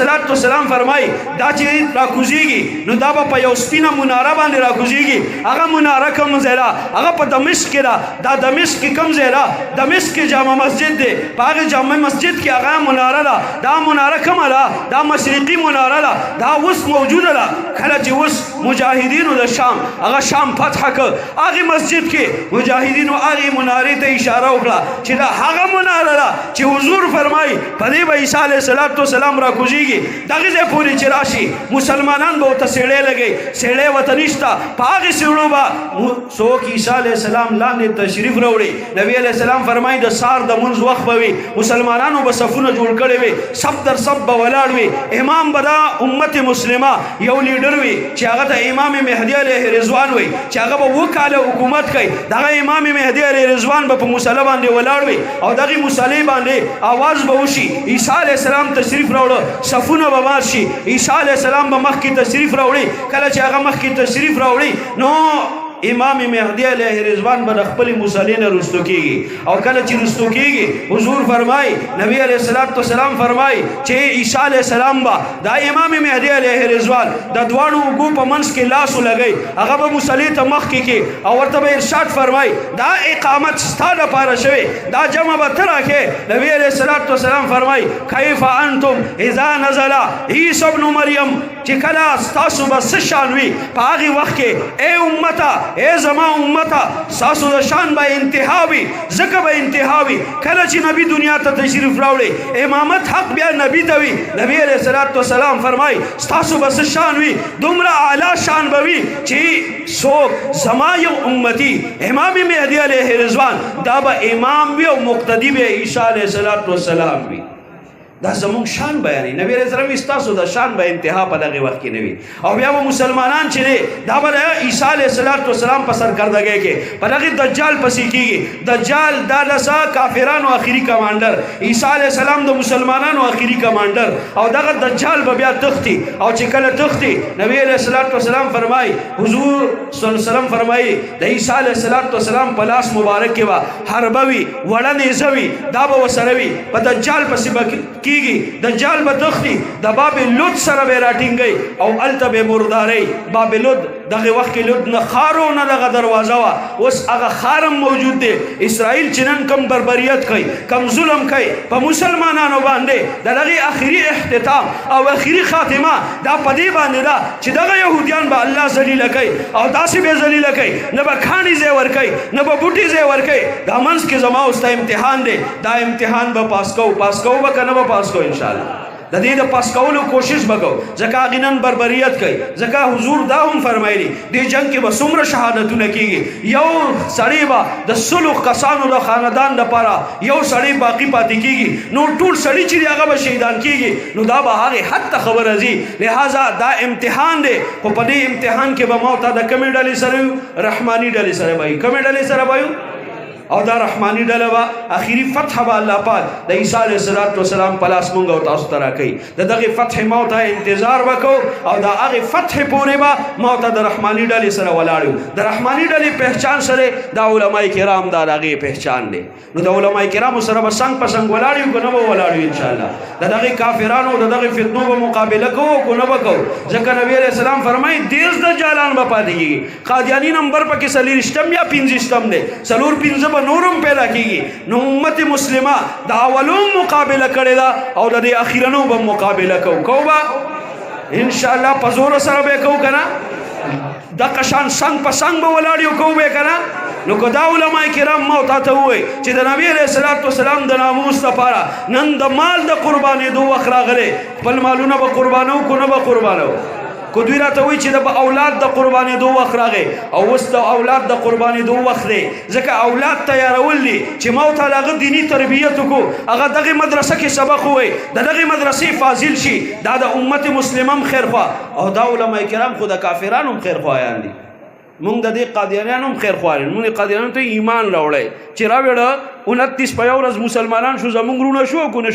S1: السلام فرمایي دا چې راکوزیږي نو دا به په یو سپینه مناره باندې راکوزیږي هغه مناره کوم ځای ده هغه په دمشق کې ده دا دمشق کې کوم ځای ده دمشق کې جامع مسجد دی په هغې جامع مسجد کې هغه مناره ده دا مناره کومه ده دا مشرقي مناره ده دا اوس موجوده ده کله چې اوس مجاهدینو د شام هغه شام فتح کړ هغې مسجد کې مجاهدینو هغې منارې ته اشاره وکړه چې دا هغه مناره ده چې حضور فرمایي په دې به عیسی علیه السلام راکوزیږي دغې ځای پورې چې راشي مسلمانان به ورته سیړۍ لګوي سیړۍ ورته نشته په هغې سیړو به څوک عیسی علیه السلام لاندې تشریف راوړي نبي علیه السلام فرمایي د سهار د لمونځ وخت به وي مسلمانانو به صفونه جوړ کړي وي صف در صف به ولاړ وي امام به دا امت مسلمه یو لیډر وي چې هغه ته امام مهدي علیه رضوان وي چې هغه به 2 کاله حکومت کوي دغه امام مهدي علیه رضوان به په مصلی باندې ولاړ وي او دغې مصلی باندې آواز به وشي عیسی علیه السلام تشریف راوړه صفونه به مات شي عیسی علیه السلام به مخکې تشریف راوړي کله چې هغه مخکې تشریف راوړي نو امام مهدی علیه رضوان به د خپلې مصلې نه رستو کېږي او کله چې رستو کېږي حضور فرمایي نبي علیه السلام فرمایي چې عیسی علیه السلام به دا امام مهدی علیه رضوان د 2 اوږو په منځ کې لاس ولګوي هغه به مصلې ته مخکې کړي او ورته به ارشاد فرمایي دا اقامت ستا دپاره شوی دا جمع به ته راکړې نبي علیه السلام فرمایي کیف انتم اذا نزل عیسی ابن مریم چې کله ستاسو به څه شان وي په هغې وخت کې ای امته ای زما امته ستاسو د شان به انتها وي ځکه به انتها وي کله چې نبي دنیا ته تشریف راوړي امامت حق بیا نبي ته وي نبي علیه الصلاة والسلام فرمایي ستاسو به څه شان وي دومره اعلی شان به وي چې څوک زما یو امتی امام مهدی علیه رضوان دا به امام وي او مقتدی به عیسی علیه السلام وي دا زمونږ شان بیانوي نبی علیه السلام ستاسو د شان به انتها په دغې وخت کې نه وي او بیا به مسلمانان چې دی دا به د عیسی علیه السلام په سرکردګۍ کې په دغې دجال پسې کېږي دجال دا د کافرانو آخري کمانډر عیسی علیه السلام د مسلمانانو آخري کمانډر او دغه دجال به بیا تښتي او چې کله تښتي نبی علیه السلام فرمایي حضور صلی الله علیه وسلم فرمایي د عیسی علیه السلام په لاس مبارک کې به حربه وي وړه نیزه وي دا به ورسره وي په دجال پسې به دجال به تختی د باب لود سره به راټینګي او الته به مرداري باب لود دغه وخت کې لود نه خارو نه دغه دروازه وا اوس هغه خارم موجود دی اسرائیل چې نن کم بربریت کوي کم ظلم کوي په مسلمانانو باندې دغه اخري اختتام او اخري خاتمه دا پدې باندې دا چې دغه يهوديان به الله ذلیل کوي او داسې به ذلیل کوي نه به کھانی ځای ور کوي نه به بوټي ځای ور کوي دا منځ کې زما اوس امتحان دی دا امتحان به پاس کو به کنه به پاس کو ان شاء الله د دې د پاس کولو کوشش وکړو ځکه غینن بربریت کوي ځکه حضور دا هم فرمایلی دې جنگ کې به څومره شهادتونه کیږي یو سړی به د سلو کسانو د خاندان لپاره یو سړی باقی پاتې کیږي نو ټول سړی چې هغه به شهیدان کیږي نو دا به هغه حتی خبر ازي لہذا دا امتحان دی خو په دې امتحان کې به موت د کمی ډلې سره رحماني ډلې سره وایي کمی ډلې سره وایي او دا رحمانی ډله به اخري فتح به الله پاک د عیسی علیه السلام په لاس مونږ او تاسو ته راکوي د دغې فتح ما ته انتظار وکړو او د هغې فتح پورې به ما ته د رحماني ډلې سره ولاړ یو د رحماني ډلې پهچان سره دا علماء کرام دا د هغې پهچان دی نو د علماء کرامو سره به څنګ په څنګ ولاړ یو که نه به ولاړ یو انشاءالله د دغې کافرانو د دغې فتنو به مقابله کوو که نه به کوو ځکه نبي علیه السلام فرمایي دیز د جالان به پاتې کېږي قادیاني نمبر پکې څلېرویشتم یا پنځویشتم دی څلور پنځه به نورم پیدا کیږي نو امت مسلمه د اولوم مقابله کړې ده او د دې اخیرنو به مقابله کوو به ان شاء الله په زور سره به کوو کنه د قشان څنګ په څنګ به ولاړ یو کوو به کنه نو که دا علماء کرام ما ته ووایي چې د نبي علیه السلام د ناموس لپاره نن د مال د قربانېدو وخت راغلی خپل مالونه به قربانو که نه به قربانو کو دوی راته وایي چې د اولاد د قربانېدو وخت راغی او اوس د اولاد د قربانېدو وخت دی ځکه اولاد تیارول دي چې ما ورته هغه دیني تربیت وکړو هغه دغې مدرسه کې سبق ووایي د دغې مدرسې فاضل شي دا د امت مسلمه هم خیرخوا او دا علماء کرام خو د کافرانو هم خیرخواهیان دي مونږ د دې قادیانیانو هم خیرخواهیان مونږ د قادیانیانو ته ایمان راوړی چې راوړه 29 په یو ورځ مسلمانان شو زمونږ رونه شو که نه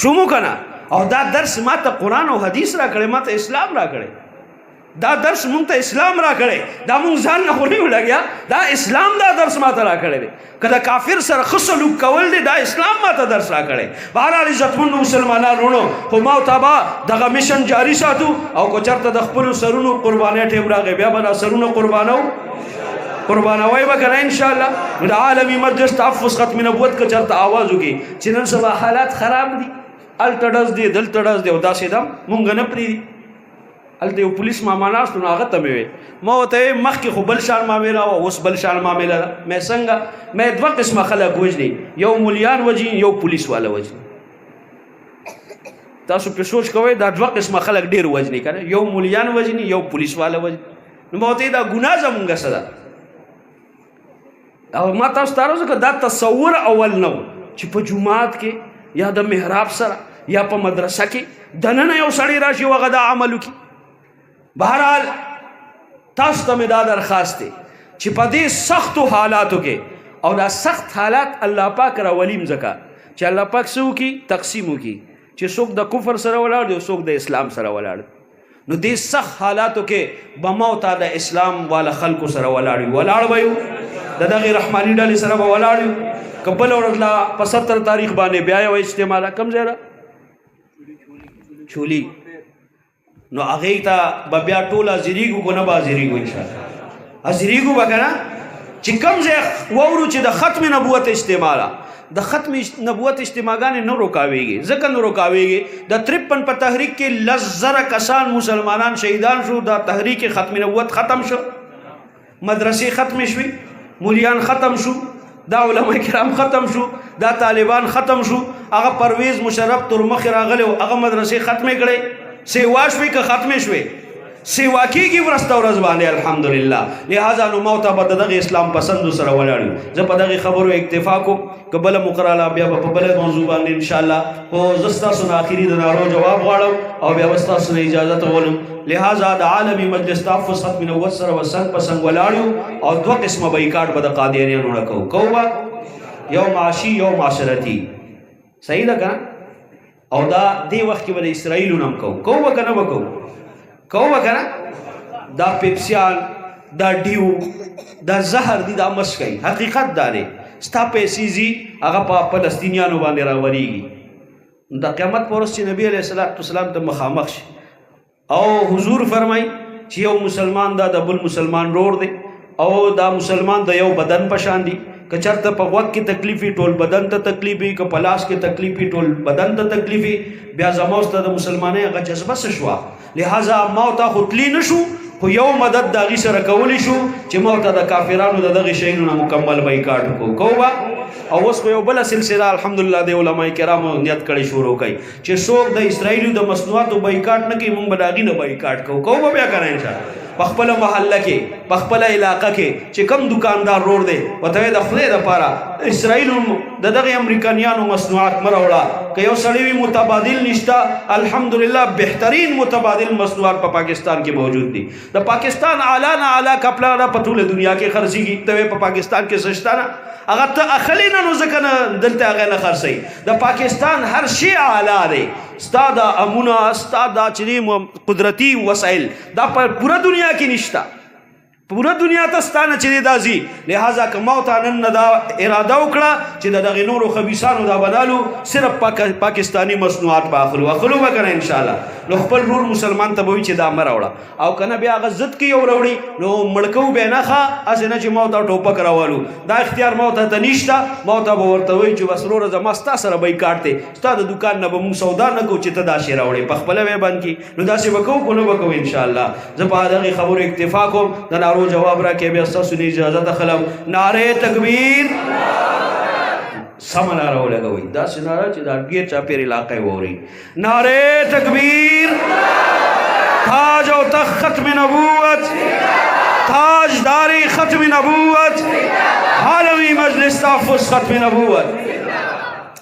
S1: شو مو که نه او دا درس ما ته قرآن او حدیث را کړی ما ته اسلام را کړی دا درس مونږ ته اسلام را کړی دا مونږ ځان نه خو نه لګیا دا اسلام دا درس ما ته را کړی دی که د کافر سره ښه سلوک کول دی دا اسلام ما ته درس را کړی بهرحال عزتمندو مسلمانانو خو ما ته به دغه میشن جاري ساتو او که چېرته د خپلو سرونو قربانۍ ټیم راغی بیا به دا سرونه قربانوي به که نه انشاءالله نو د عالمي مجلس تحفظ ختم نبوت که چېرته آواز وکړي چې نن سبا حالات خراب دي الته ډز دی دلته ډز دی او داسې دم مونږ نه پرېږدي هلته یو پولیس ماما ناست نو هغه ته مې ویل ما ورته ویل مخکې خو بل شان معامله وه اوس بل شان معامله ده مې څنګه مې دوه قسمه خلک وژني یو مولیان وژني یو پولیس والا وژني تاسو پرې سوچ کوئ دا دوه قسمه خلک ډېر وژني که نه یو مولیان وژني یو پولیس والا وژني نو ما ورته ویل دا ګناه زمونږ څه ده او ما تاسو ته عرض وکړه دا تصور اول نه و چې په جومات کې یا د محراب سره یا په مدرسه کې دننه یو سړی راشي او هغه دا عمل وکړي بهرحال تاسو ته مې دا درخواست دی چې په دې سختو حالاتو کې او دا سخت حالات الله پاک راولیم ځکه چې الله پاک څه وکړي تقسیم وکړي چې څوک د کفر سره ولاړ دی او څوک د اسلام سره ولاړ دی نو دې سخت حالاتو کې به ما ته د اسلام والا خلکو سره ولاړ به یو د دغې رحماني ډلې سره به ولاړ یو که بله ورځ لا په 70 تاریخ باندې بیا یو اجتماع کوم ځای ده چولی نو هغې ته به بیا ټول حاضرېږو که نه به حاضرېږو انشاءالله حاضرېږو به که نه چې کوم ځای واورو چې د ختم نبوت اجتماع ده د ختم نبوت اجتماعګانې نه روکاویږي، ځکه نه روکاویږي د 53 په تحریک کې 10,000 کسان مسلمانان شهیدان شو، دا تحریک ختم نبوت ختم شو، مدرسې ختم شوي، مولیان ختم شو، دا علماء کرام ختم شو، دا طالبان ختم شو، هغه پرویز مشرف تر مخ راغلی هغه مدرسې ختمې کړې، سیوا شوې که ختمې شوې؟ سیوا کېږي ورځ ورځ باندې الحمدلله. لہذا نو موته به د دغه اسلام پسندو سره ولاړ یو. زه په دغې خبرو اکتفا کوم، که بله مقرره بیا به په بله موضوع باندې انشاءالله، خو زه ستاسو نه آخري د نارو جواب غواړم او بیا به ستاسو نه اجازت غواړم. لہذا د عالمي مجلس تحفظ ختم نبوت سره به څنګ په څنګ ولاړ یو او 2 قسمه بایکاټ به د قادیانیانو نه کوو. کوو به یو معاشي یو معاشرتي، صحیح ده که نه؟ او دا دې وخت کې به د اسرائیلو نه هم کوو. کوو به که نه به کوو؟ کوو به که نه؟ دا پیپسیان، دا ډیو، دا زهر دي، دا مسکئ. حقیقت دا دی ستا پیسې ځي هغه په فلسطینیانو باندې راورېږي. د قیامت په ورځ چې نبي علیه الصلاة والسلام ته مخامخ شي او حضور فرمای چې یو مسلمان دا د بل مسلمان رور دی او دا مسلمان د یو بدن په شان دی، که چېرته په غوږ کې تکلیف وي ټول بدن ته تکلیف وي، که په لاس کې تکلیف وي ټول بدن ته تکلیف وي، بیا زما اوس ته د مسلمانۍ هغه جذبه څه شوه؟ لہذا ما ته خو تلی نه شو، خو یو مدد د هغې سره کولی شو چې ما ته د کافرانو د دغې شیانو نه مکمل بایکاټ وکړو. کوو به؟ او اوس خو یو بله سلسله الحمدلله د علماء کرامو نیت کړی شروع کوي چې څوک د اسرائیلو د مصنوعاتو بایکاټ نه کوي، موږ به د هغې نه بایکاټ کوو. کوو به بیا که نه انشاءالله؟ په خپله محله کې په خپله علاقه کې چې کم دکاندار رور دی ورته وایي د خدای دپاره اسرائیلو د دغې امریکایانو مصنوعات مه راوړه. که یو سړی وي متبادل نشته، الحمدلله بهترین متبادل مصنوعات په پاکستان کې موجود دي. د پاکستان اعلی نه اعلی کپړه په ټوله دنیا کې خرڅېږي، ته په پاکستان کې څه شته نه؟ هغه ته اخلي نه، نو ځکه نه دلته هغه نه خرڅوي. د پاکستان هر شی اعلی دی، ستا دا امونه، ستا دا چې قدرتي وسایل دا په پوره دنیا کې نشته، پوره دنیا ته ستا نه چې دی دا ځي. لہذا که ما ته نن نه دا اراده وکړه چې د دغې نورو خبیثانو دا بدالو صرف پاکستاني مصنوعات به اخلو به که نه انشاءالله، نو خپل رور مسلمان ته به وي چې دا مه راوړه، او که نه بیا هغه ضد کې یو راوړي نو مړ کوو بیا نه ښه، هسې نه چې ما ته ټوپک راولو. دا اختیار ما ته نشته، ما ته به ورته وایي چې بس وروره زما ستا سره بایکاټ دی، ستا د دوکان نه به مونږ سودا نه کوو چې ته دا شی راوړې، په خپله وی بند کړي. نو داسې به کوو که نه به کوو انشاءالله. زه په هغې خبرو اکتفا کوم، د نارو جواب را کې بیا ستاسو نه اجازت اخلم. نعرې تکبیر، سمه ناره ولګوئ، داسې ناره چې دا ګیر چاپېر علاقه یې واوري. نعرې تکبیر، تاج او تخت ختم نبوت، تاجداری ختم نبوت، عالمی مجلس تحفظ ختم نبوت.